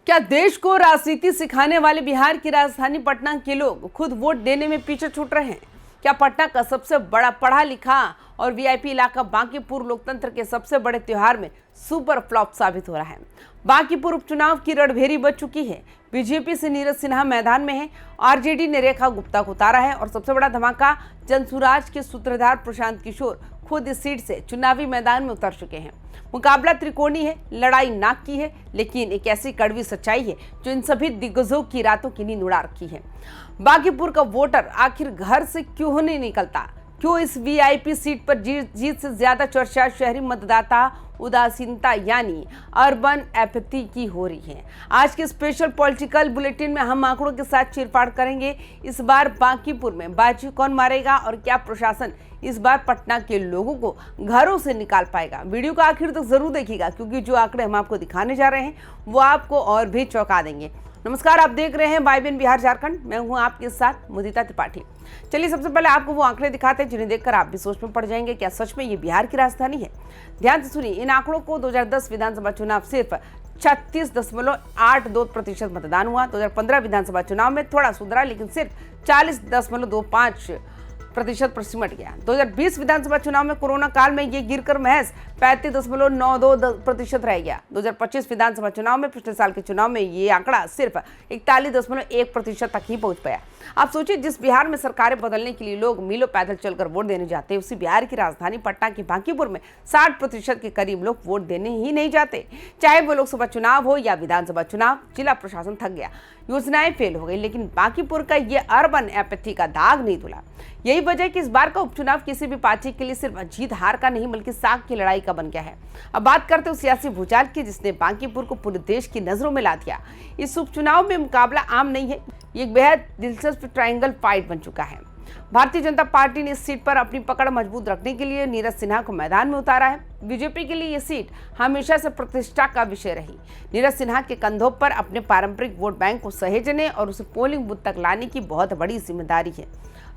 क्या देश को राजनीति सिखाने वाले बिहार की राजधानी पटना के लोग खुद वोट देने में पीछे छूट रहे हैं? क्या पटना का सबसे बड़ा पढ़ा लिखा और वीआईपी इलाका बांकीपुर लोकतंत्र के सबसे बड़े त्योहार में सुपर फ्लॉप साबित हो रहा है? बांकीपुर उपचुनाव की रणभेरी बच चुकी है। बीजेपी से नीरज सिन्हा मैदान में है, आरजेडी ने रेखा गुप्ता को उतारा है और सबसे बड़ा धमाका, जनसुराज के सूत्रधार प्रशांत किशोर खुद इस सीट से चुनावी मैदान में उतर चुके हैं। मुकाबला त्रिकोणीय है, लड़ाई नाक की है, लेकिन एक ऐसी कड़वी सच्चाई है जो इन सभी दिग्गजों की रातों की नींद उड़ा रखी है। बांकीपुर का वोटर आखिर घर से क्यों नहीं निकलता? क्यों इस वीआईपी सीट पर जीत से ज्यादा चर्चा शहरी मतदाता उदासीनता यानी अर्बन एपैथी की हो रही है? आज के स्पेशल पॉलिटिकल बुलेटिन में हम आंकड़ों के साथ चीरफाड़ करेंगे। इस बार बांकीपुर में बाजी कौन मारेगा और क्या प्रशासन इस बार पटना के लोगों को घरों से निकाल पाएगा? वीडियो को आखिर तक जरूर देखिएगा, क्योंकि जो आंकड़े हम आपको दिखाने जा रहे हैं वो आपको और भी चौंका देंगे। नमस्कार, आप देख रहे हैं वाईबीएन बिहार झारखंड। मैं हूं आपके साथ मुदिता त्रिपाठी। चलिए सबसे पहले आपको वो आंकड़े दिखाते हैं जिन्हें देखकर आप भी सोच में पड़ जाएंगे, क्या सच में ये बिहार की राजधानी है? ध्यान से सुनिए इन आंकड़ों को। 2010 विधानसभा चुनाव सिर्फ 36.82% मतदान हुआ। 2015 विधानसभा चुनाव में थोड़ा सुधरा, लेकिन सिर्फ 40.25% पर सिमट गया। 2020 विधानसभा चुनाव में कोरोना काल में ये गिरकर महज 35.92% रह गया। 2025 विधानसभा चुनाव में पिछले साल के चुनाव में ये आंकड़ा सिर्फ 41.1% तक ही पहुंच पाया। आप सोचिए, जिस बिहार में सरकारें बदलने के लिए लोग मीलों पैदल चलकर वोट देने जाते हैं, उसी बिहार की राजधानी पटना के बांकीपुर में 60% के करीब लोग वोट देने ही नहीं जाते। चाहे वो लोकसभा चुनाव हो या विधानसभा चुनाव, जिला प्रशासन थक गया, योजनाएं फेल हो गई, लेकिन बांकीपुर का ये अर्बन एपैथी का दाग नहीं धुला। यही वजह है कि इस बार का उपचुनाव किसी भी पार्टी के लिए सिर्फ जीत हार का नहीं, बल्कि साख की लड़ाई का बन गया है। अब बात करते हैं उस सियासी भूचाल की जिसने बांकीपुर को पूरे देश की नजरों में ला दिया। इस उपचुनाव में मुकाबला आम नहीं है, ये एक बेहद दिलचस्प ट्रायंगल फाइट बन चुका है। भारतीय जनता पार्टी ने इस सीट पर अपनी पकड़ मजबूत रखने के लिए नीरज सिन्हा को मैदान में उतारा है। बीजेपी के लिए ये सीट हमेशा से प्रतिष्ठा का विषय रही। नीरज सिन्हा के कंधों पर अपने पारंपरिक वोट बैंक को सहेजने और उसे पोलिंग बूथ तक लाने की बहुत बड़ी जिम्मेदारी है।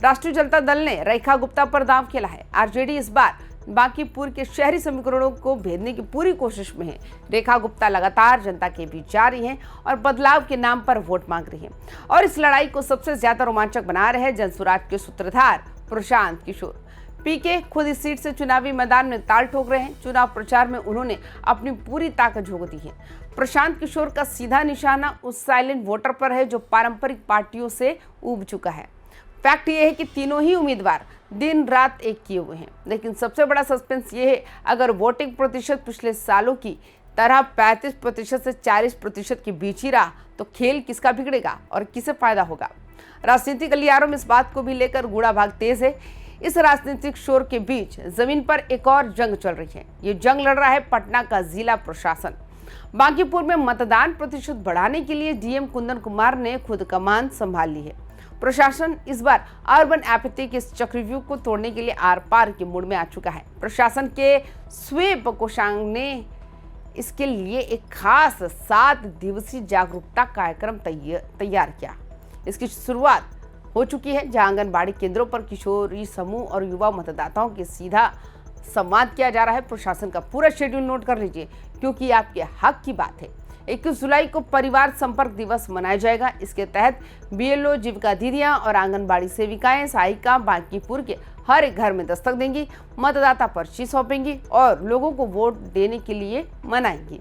राष्ट्रीय जनता दल ने रेखा गुप्ता पर दांव खेला है। आरजेडी इस बार बांकीपुर के शहरी समीकरणों को भेदने की पूरी कोशिश में है। रेखा गुप्ता लगातार जनता के बीच जा रही हैं और बदलाव के नाम पर वोट मांग रही हैं, और इस लड़ाई को सबसे ज्यादा रोमांचक बना रहे हैं जनसुराज के सूत्रधार प्रशांत किशोर। पीके खुद इस सीट से चुनावी मैदान में ताल ठोक रहे हैं। चुनाव प्रचार में उन्होंने अपनी पूरी ताकत झोंक दी है। प्रशांत किशोर का सीधा निशाना उस साइलेंट वोटर पर है जो पारंपरिक पार्टियों से ऊब चुका है। फैक्ट ये है कि तीनों ही उम्मीदवार दिन रात एक किए हुए हैं, लेकिन सबसे बड़ा सस्पेंस ये है, अगर वोटिंग प्रतिशत पिछले सालों की तरह 35% से 40% के बीच ही रहा तो खेल किसका बिगड़ेगा और किसे फायदा होगा? राजनीतिक गलियारों में इस बात को भी लेकर गूढ़ा भाग तेज है। इस राजनीतिक शोर के बीच जमीन पर एक और जंग चल रही है। ये जंग लड़ रहा है पटना का जिला प्रशासन। बांकीपुर में मतदान प्रतिशत बढ़ाने के लिए डीएम कुंदन कुमार ने खुद कमान संभाल ली है। प्रशासन इस बार अर्बन एपैथी के इस चक्रव्यूह को तोड़ने के लिए आर पार के मूड में आ चुका है। प्रशासन के स्वीप कोषांग ने इसके लिए एक खास 7 दिवसीय जागरूकता कार्यक्रम तैयार किया। इसकी शुरुआत हो चुकी है, जहां आंगनबाड़ी केंद्रों पर किशोरी समूह और युवा मतदाताओं के सीधा संवाद किया जा रहा है। प्रशासन का पूरा शेड्यूल नोट कर लीजिए, क्योंकि आपके हक की बात है। 21 जुलाई को परिवार संपर्क दिवस मनाया जाएगा। इसके तहत बीएलओ, जीविका दीदियां और आंगनबाड़ी सेविकाएं सहायिका बांकीपुर के हर एक घर में दस्तक देंगी, मतदाता पर्ची सौंपेंगी और लोगों को वोट देने के लिए मनाएंगी।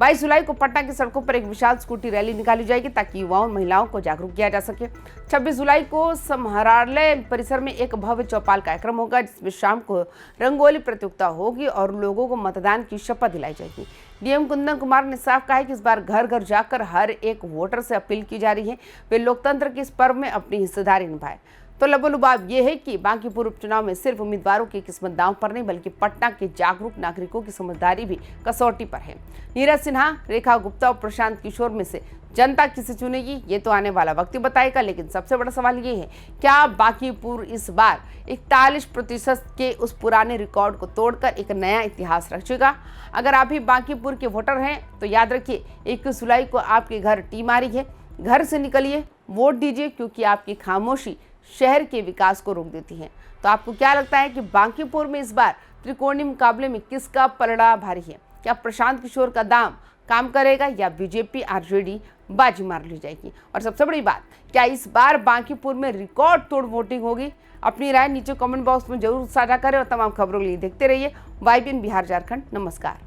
22 जुलाई को पटना की सड़कों पर एक विशाल स्कूटी रैली निकाली जाएगी ताकि युवाओं और महिलाओं को जागरूक किया जा सके। 26 जुलाई को समाहरणालय परिसर में एक भव्य चौपाल कार्यक्रम होगा, जिसमें शाम को रंगोली प्रतियोगिता होगी और लोगों को मतदान की शपथ दिलाई जाएगी। डीएम कुंदन कुमार ने साफ कहा है कि इस बार घर घर जाकर हर एक वोटर से अपील की जा रही है वे लोकतंत्र के इस पर्व में अपनी हिस्सेदारी निभाएं। तो लबोलुबाब ये है कि बांकीपुर उपचुनाव में सिर्फ उम्मीदवारों की किस्मत दांव पर नहीं, बल्कि पटना के जागरूक नागरिकों की समझदारी भी कसौटी पर है। नीरज सिन्हा, रेखा गुप्ता और प्रशांत किशोर में से जनता किसे चुनेगी ये तो आने वाला वक्त ही बताएगा, लेकिन सबसे बड़ा सवाल ये है, क्या बांकीपुर इस बार 41% के उस पुराने रिकॉर्ड को तोड़कर एक नया इतिहास रचेगा? अगर आप भी बांकीपुर के वोटर हैं तो याद रखिए, 21 जुलाई को आपके घर टीम आ रही है। घर से निकलिए, वोट दीजिए, क्योंकि आपकी खामोशी शहर के विकास को रोक देती है। तो आपको क्या लगता है कि बांकीपुर में इस बार त्रिकोणीय मुकाबले में किसका पलड़ा भारी है? क्या प्रशांत किशोर का दाम काम करेगा या बीजेपी आरजेडी बाजी मार ली जाएगी? और सबसे बड़ी बात, क्या इस बार बांकीपुर में रिकॉर्ड तोड़ वोटिंग होगी? अपनी राय नीचे कमेंट बॉक्स में जरूर साझा करें और तमाम खबरों के लिए देखते रहिए YBN बिहार झारखंड। नमस्कार।